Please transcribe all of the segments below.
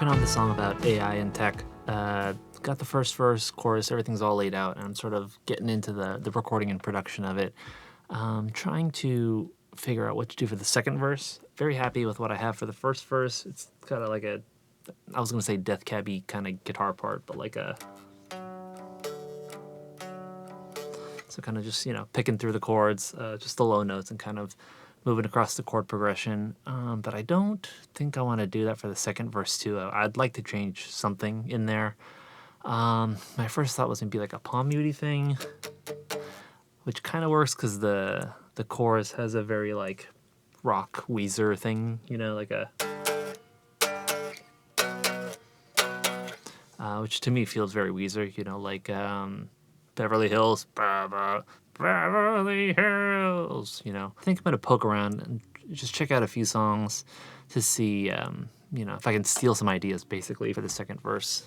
working on the song about AI and tech. Got the first verse, chorus, everything's all laid out, and I'm sort of getting into the recording and production of it. Trying to figure out what to do for the second verse. Very happy with what I have for the first verse. It's kind of like a, I was going to say death cabby kind of guitar part, but like a, so kind of just, picking through the chords, just the low notes and kind of moving across the chord progression. But I don't think I want to do that for the second verse too. I'd like to change something in there. My first thought was going to be like a palm muty thing, which kind of works because the chorus has a very like rock Weezer thing, like a, which to me feels very Weezer, like Beverly Hills, Beverly Hills, I think I'm going to poke around and just check out a few songs to see, if I can steal some ideas basically for the second verse.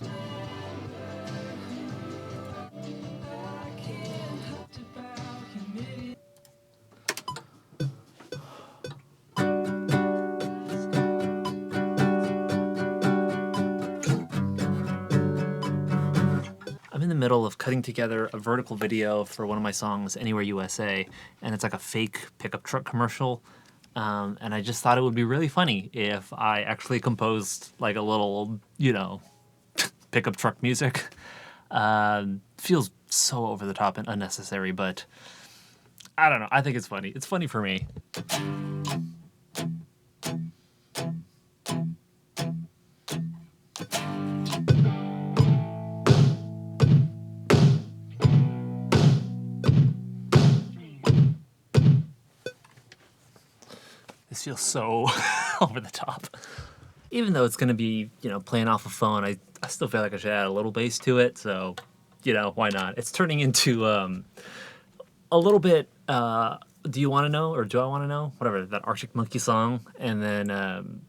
I'm in the middle of cutting together a vertical video for one of my songs, Anywhere USA, and it's like a fake pickup truck commercial. And I just thought it would be really funny if I actually composed like a little, pickup truck music. Feels so over the top and unnecessary, but I don't know. I think it's funny. It's funny for me. This feels so over the top. Even though it's going to be, playing off a phone, I still feel like I should add a little bass to it. So, why not? It's turning into a little bit, Do You Want to Know or Do I Want to Know? Whatever, that Arctic Monkey song. And then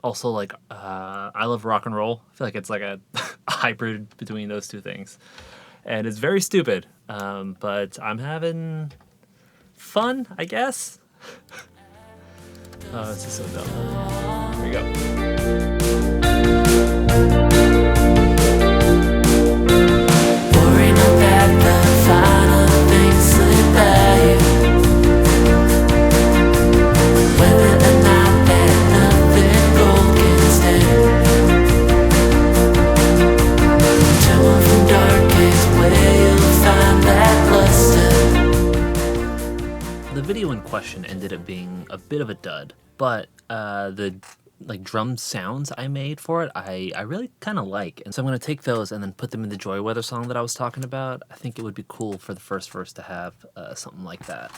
also like I Love Rock and Roll. I feel like it's like a hybrid between those two things. And it's very stupid, but I'm having fun, I guess. Oh, this is so dumb. Here we go. Worrying about the final things slip by you. Whether or not that nothing gold can stand. Jewel from dark is where you'll find that luster. The video in question ended up being a bit of a dud, but the drum sounds I made for it, I really kind of like. And so I'm going to take those and then put them in the Joy Weather song that I was talking about. I think it would be cool for the first verse to have something like that.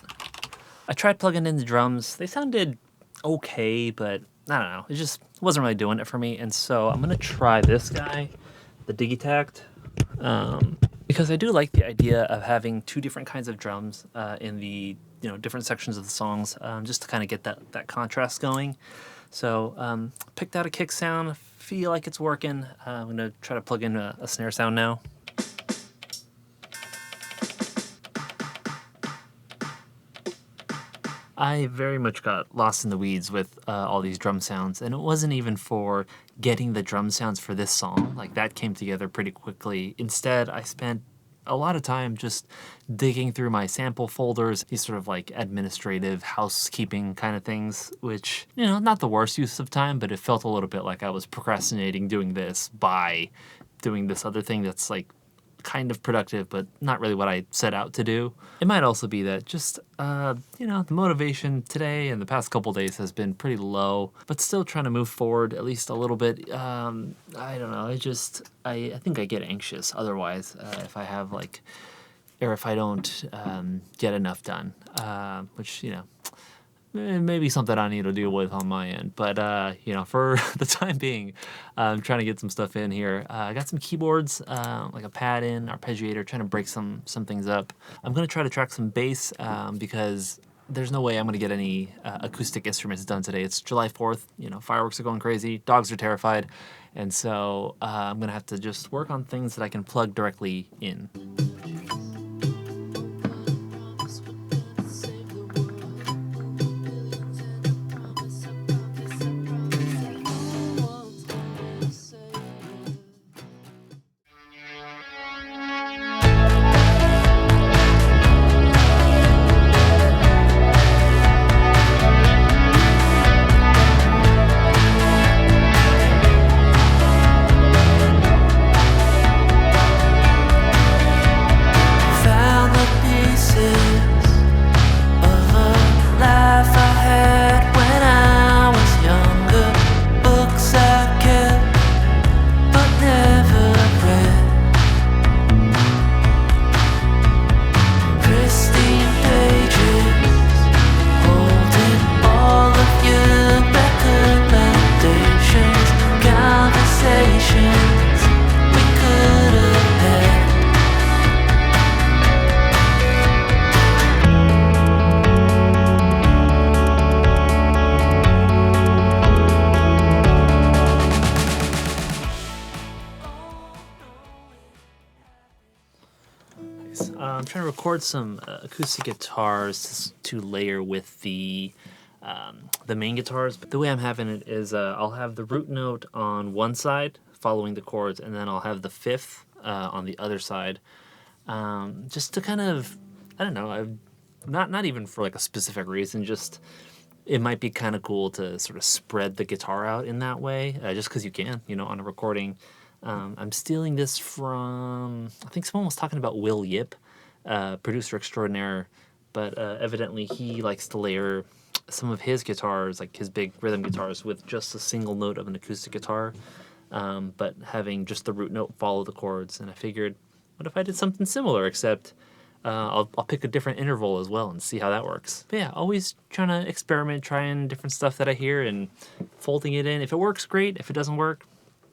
I tried plugging in the drums. They sounded okay, but I don't know. It just wasn't really doing it for me. And so I'm going to try this guy, the Digitact, because I do like the idea of having two different kinds of drums in the different sections of the songs, just to kind of get that contrast going. So picked out a kick sound, feel like it's working. I'm going to try to plug in a snare sound now. I very much got lost in the weeds with all these drum sounds, and it wasn't even for getting the drum sounds for this song. Like, that came together pretty quickly. Instead, I spent a lot of time just digging through my sample folders, these sort of like administrative housekeeping kind of things, which, not the worst use of time, but it felt a little bit like I was procrastinating doing this by doing this other thing that's like kind of productive, but not really what I set out to do. It might also be that just, the motivation today and the past couple days has been pretty low, but still trying to move forward at least a little bit. I don't know. I think I get anxious otherwise if I have or if I don't get enough done, which, maybe something I need to deal with on my end. But, for the time being, I'm trying to get some stuff in here. I got some keyboards, like a pad-in, arpeggiator, trying to break some things up. I'm going to try to track some bass because there's no way I'm going to get any acoustic instruments done today. It's July 4th. Fireworks are going crazy. Dogs are terrified. And so I'm going to have to just work on things that I can plug directly in. anyways, I'm trying to record some acoustic guitars to layer with the main guitars. But the way I'm having it is I'll have the root note on one side following the chords, and then I'll have the fifth on the other side, just to kind of, I don't know, not even for like a specific reason, just it might be kind of cool to sort of spread the guitar out in that way, just because you can, on a recording. I'm stealing this from, I think someone was talking about Will Yip, producer extraordinaire, but evidently he likes to layer some of his guitars, like his big rhythm guitars, with just a single note of an acoustic guitar, but having just the root note follow the chords. And I figured, what if I did something similar, except I'll pick a different interval as well and see how that works. But yeah, always trying to experiment, trying different stuff that I hear and folding it in. If it works, great. If it doesn't work,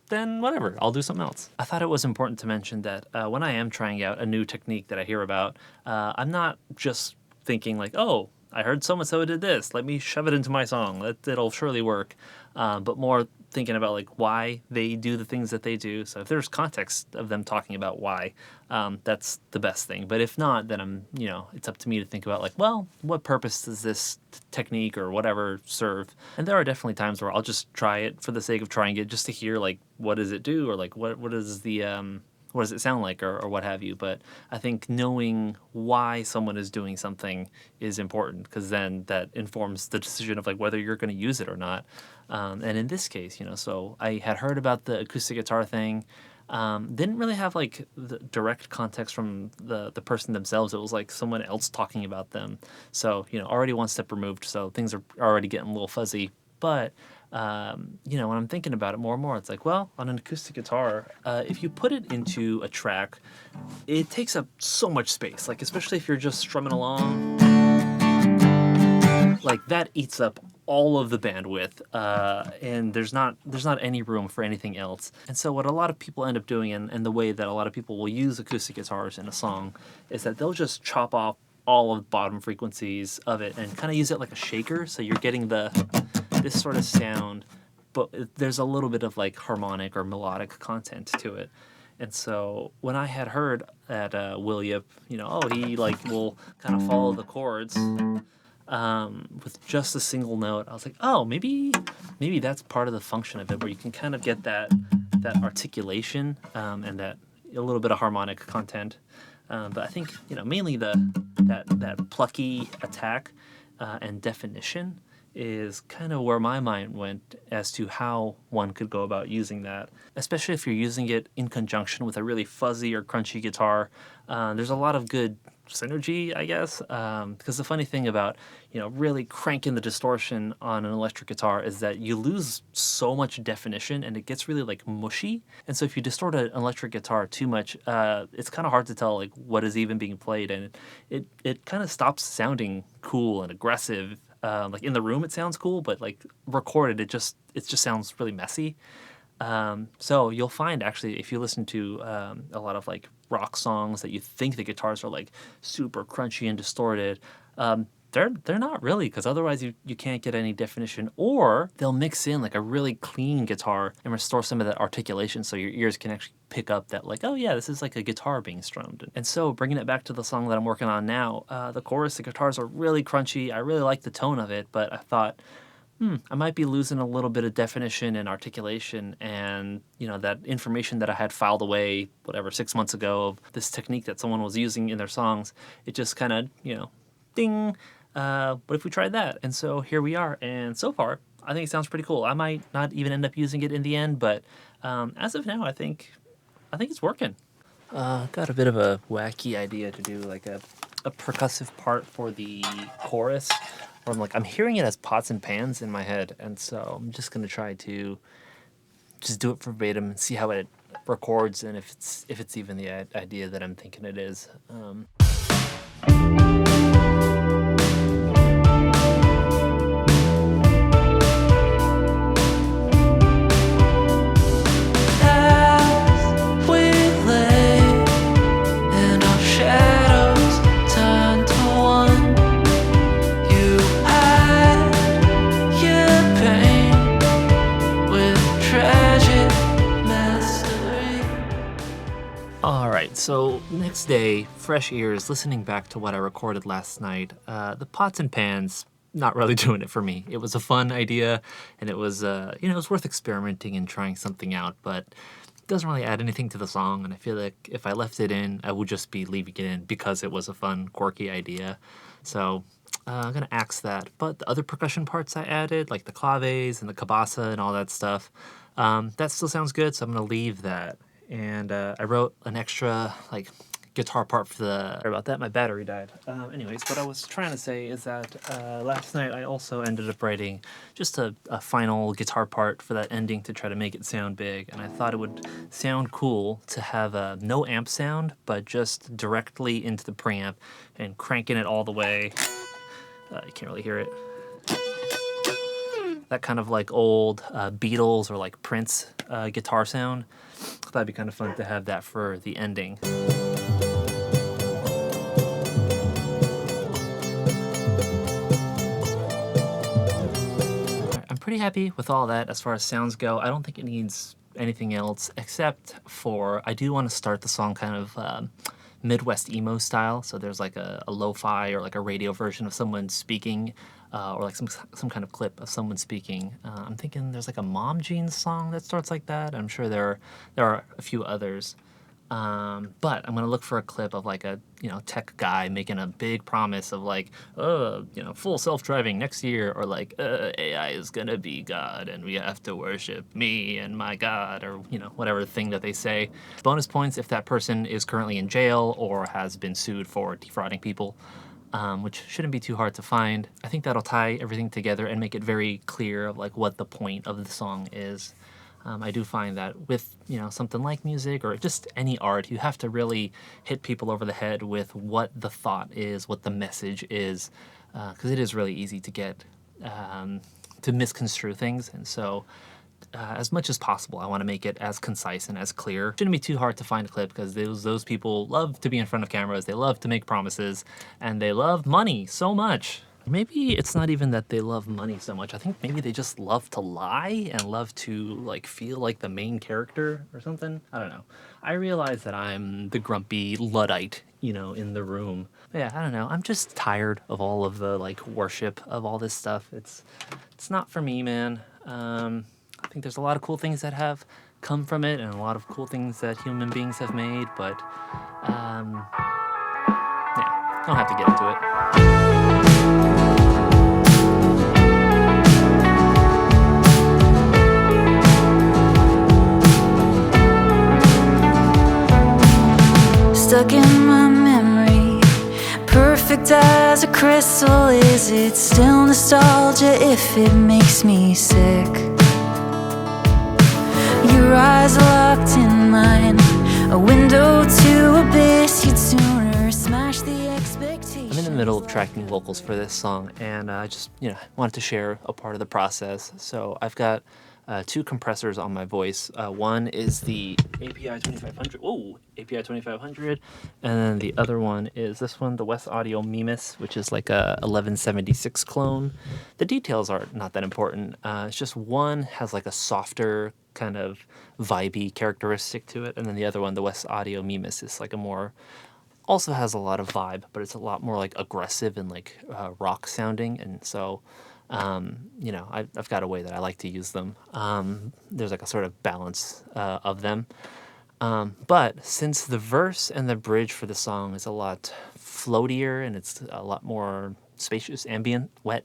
then whatever, I'll do something else. I thought it was important to mention that when I am trying out a new technique that I hear about, I'm not just thinking like, oh, I heard so-and-so did this, let me shove it into my song, it'll surely work, but more thinking about like why they do the things that they do. So if there's context of them talking about why, that's the best thing. But if not, then it's up to me to think about like, well, what purpose does this technique or whatever serve? And there are definitely times where I'll just try it for the sake of trying it, just to hear like, what does it do, or like what is the what does it sound like, or what have you. But I think knowing why someone is doing something is important, because then that informs the decision of like whether you're going to use it or not. And in this case, so I had heard about the acoustic guitar thing, didn't really have like the direct context from the person themselves. It was like someone else talking about them. So, already one step removed, so things are already getting a little fuzzy. But when I'm thinking about it more and more, it's like, well, on an acoustic guitar, if you put it into a track, it takes up so much space. Like, especially if you're just strumming along, like that eats up all of the bandwidth, and there's not any room for anything else. And so what a lot of people end up doing, and the way that a lot of people will use acoustic guitars in a song, is that they'll just chop off all of the bottom frequencies of it and kind of use it like a shaker. So you're getting this sort of sound, but there's a little bit of like harmonic or melodic content to it. And so when I had heard that Will Yip, he like will kind of follow the chords with just a single note, I was like, oh, maybe that's part of the function of it, where you can kind of get that articulation and that a little bit of harmonic content. But I think mainly that plucky attack and definition is kind of where my mind went as to how one could go about using that, especially if you're using it in conjunction with a really fuzzy or crunchy guitar. There's a lot of good synergy, I guess, because the funny thing about really cranking the distortion on an electric guitar is that you lose so much definition and it gets really like mushy. And so if you distort an electric guitar too much, it's kind of hard to tell like what is even being played, and it kind of stops sounding cool and aggressive. Like in the room it sounds cool, but like recorded it just sounds really messy. So you'll find, actually, if you listen to a lot of like rock songs that you think the guitars are like super crunchy and distorted, they're not really, because otherwise you can't get any definition. Or they'll mix in like a really clean guitar and restore some of that articulation, so your ears can actually pick up that like, oh yeah, this is like a guitar being strummed. And so bringing it back to the song that I'm working on now, the chorus, the guitars are really crunchy. I really like the tone of it, but I thought, I might be losing a little bit of definition and articulation, and that information that I had filed away, 6 months ago, of this technique that someone was using in their songs. It just kind of, ding. What if we tried that? And so here we are. And so far, I think it sounds pretty cool. I might not even end up using it in the end, but as of now, I think it's working. Got a bit of a wacky idea to do like a percussive part for the chorus. I'm hearing it as pots and pans in my head, and so I'm just gonna try to just do it verbatim and see how it records, and if it's even the idea that I'm thinking it is. So So next day, fresh ears, listening back to what I recorded last night, the pots and pans, not really doing it for me. It was a fun idea, and it was, it was worth experimenting and trying something out, but it doesn't really add anything to the song, and I feel like if I left it in, I would just be leaving it in because it was a fun, quirky idea. So I'm gonna axe that. But the other percussion parts I added, like the claves and the cabasa and all that stuff, that still sounds good, so I'm gonna leave that. And I wrote an extra like guitar part for the. Sorry about that, my battery died. Anyways, what I was trying to say is that last night I also ended up writing just a final guitar part for that ending to try to make it sound big, and I thought it would sound cool to have a no amp sound, but just directly into the preamp and cranking it all the way. You can't really hear it. That kind of like old Beatles or like Prince guitar sound. I thought it'd be kind of fun to have that for the ending. I'm pretty happy with all that as far as sounds go. I don't think it needs anything else except for I do want to start the song kind of Midwest emo style. So there's like a lo-fi or like a radio version of someone speaking, or like some kind of clip of someone speaking. I'm thinking there's like a Mom Jeans song that starts like that. I'm sure there are a few others. But I'm gonna look for a clip of like a tech guy making a big promise of like full self-driving next year, or like AI is gonna be God and we have to worship me and my God, or whatever thing that they say. Bonus points if that person is currently in jail or has been sued for defrauding people, which shouldn't be too hard to find. I think that'll tie everything together and make it very clear of like what the point of the song is. I do find that with something like music or just any art, you have to really hit people over the head with what the thought is, what the message is, because it is really easy to get to misconstrue things. And so as much as possible, I want to make it as concise and as clear. It shouldn't be too hard to find a clip because those people love to be in front of cameras, they love to make promises, and they love money so much. Maybe it's not even that they love money so much. I think maybe they just love to lie and love to like feel like the main character or something. I don't know. I realize that I'm the grumpy Luddite, in the room. But yeah, I don't know. I'm just tired of all of the like worship of all this stuff. It's not for me, man. I think there's a lot of cool things that have come from it and a lot of cool things that human beings have made, but yeah, don't have to get into it. Stuck in my memory, perfect as a crystal. Is it still nostalgia if it makes me sick? Your eyes are locked in mine, a window to abyss. You'd sooner smash the expectations. I'm in the middle of tracking vocals for this song, and I just wanted to share a part of the process. So I've got two compressors on my voice. One is the API 2500. Whoa, API 2500, and then the other one is this one, the West Audio Mimes, which is like a 1176 clone. The details are not that important. It's just one has like a softer kind of vibey characteristic to it, and then the other one, the West Audio Mimes, is like a more, also has a lot of vibe, but it's a lot more like aggressive and like rock sounding, and so I've got a way that I like to use them. There's like a sort of balance of them. But since the verse and the bridge for the song is a lot floatier and it's a lot more spacious, ambient, wet,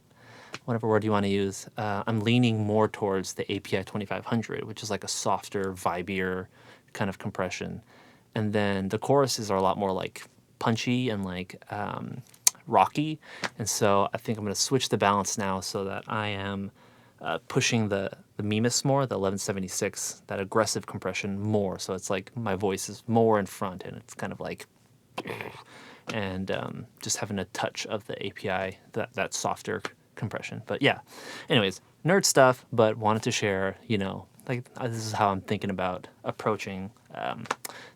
whatever word you want to use, I'm leaning more towards the API 2500, which is like a softer, vibier kind of compression. And then the choruses are a lot more like punchy and like rocky, and so I think I'm going to switch the balance now so that I am pushing the Mimes more, the 1176, that aggressive compression more, so it's like my voice is more in front and it's kind of like, and just having a touch of the API, that softer compression. But yeah, anyways, nerd stuff, but wanted to share, like this is how I'm thinking about approaching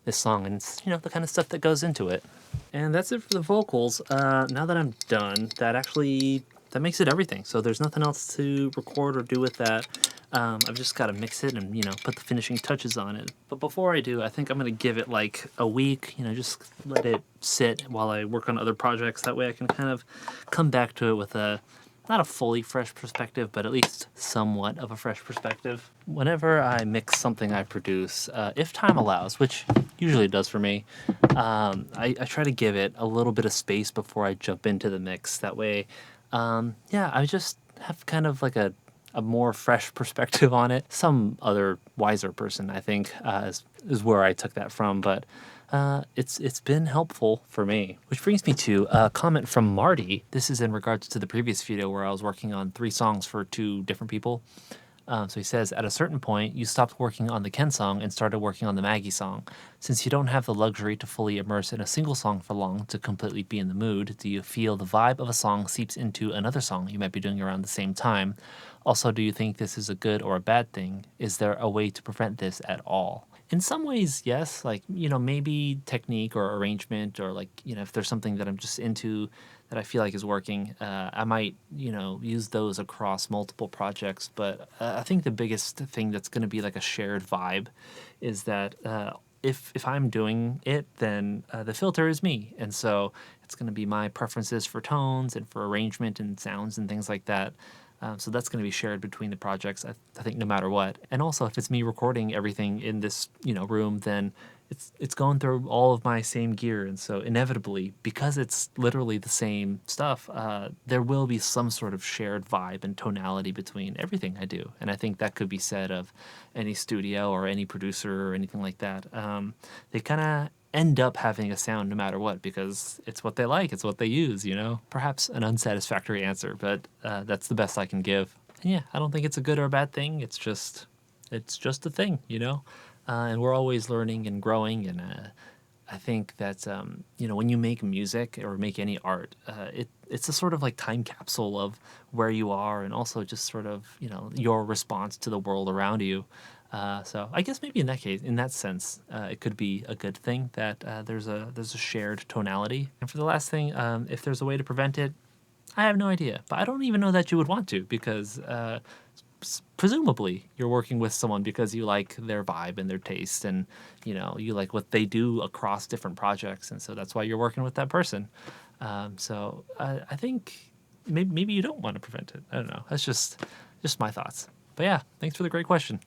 this song, and it's the kind of stuff that goes into it. And that's it for the vocals. Now that I'm done, that makes it everything. So there's nothing else to record or do with that. I've just got to mix it and, put the finishing touches on it. But before I do, I think I'm going to give it like a week, just let it sit while I work on other projects. That way I can kind of come back to it with not a fully fresh perspective, but at least somewhat of a fresh perspective. Whenever I mix something I produce, if time allows, which usually it does for me, I try to give it a little bit of space before I jump into the mix. That way, I just have kind of like a more fresh perspective on it. Some other wiser person, I think, is where I took that from, but it's been helpful for me. Which brings me to a comment from Marty. This is in regards to the previous video where I was working on 3 songs for 2 different people. So he says, at a certain point, you stopped working on the Ken song and started working on the Maggie song. Since you don't have the luxury to fully immerse in a single song for long to completely be in the mood, do you feel the vibe of a song seeps into another song you might be doing around the same time? Also, do you think this is a good or a bad thing? Is there a way to prevent this at all? In some ways, yes. Like, maybe technique or arrangement, or like, if there's something that I'm just into that I feel like is working, I might, use those across multiple projects. But I think the biggest thing that's going to be like a shared vibe is that if I'm doing it, then the filter is me. And so it's going to be my preferences for tones and for arrangement and sounds and things like that. So that's going to be shared between the projects, I think, no matter what. And also, if it's me recording everything in this, room, then it's going through all of my same gear. And so inevitably, because it's literally the same stuff, there will be some sort of shared vibe and tonality between everything I do. And I think that could be said of any studio or any producer or anything like that. They kind of end up having a sound no matter what, because it's what they like, it's what they use, Perhaps an unsatisfactory answer, but that's the best I can give. And yeah, I don't think it's a good or a bad thing. It's just a thing, and we're always learning and growing. And I think that when you make music or make any art, it's a sort of like time capsule of where you are, and also just sort of your response to the world around you. So I guess maybe in that sense, it could be a good thing that there's a shared tonality. And for the last thing, if there's a way to prevent it, I have no idea. But I don't even know that you would want to, because presumably you're working with someone because you like their vibe and their taste, and you like what they do across different projects, and so that's why you're working with that person. So I think maybe you don't want to prevent it. I don't know. That's just my thoughts. But yeah, thanks for the great question.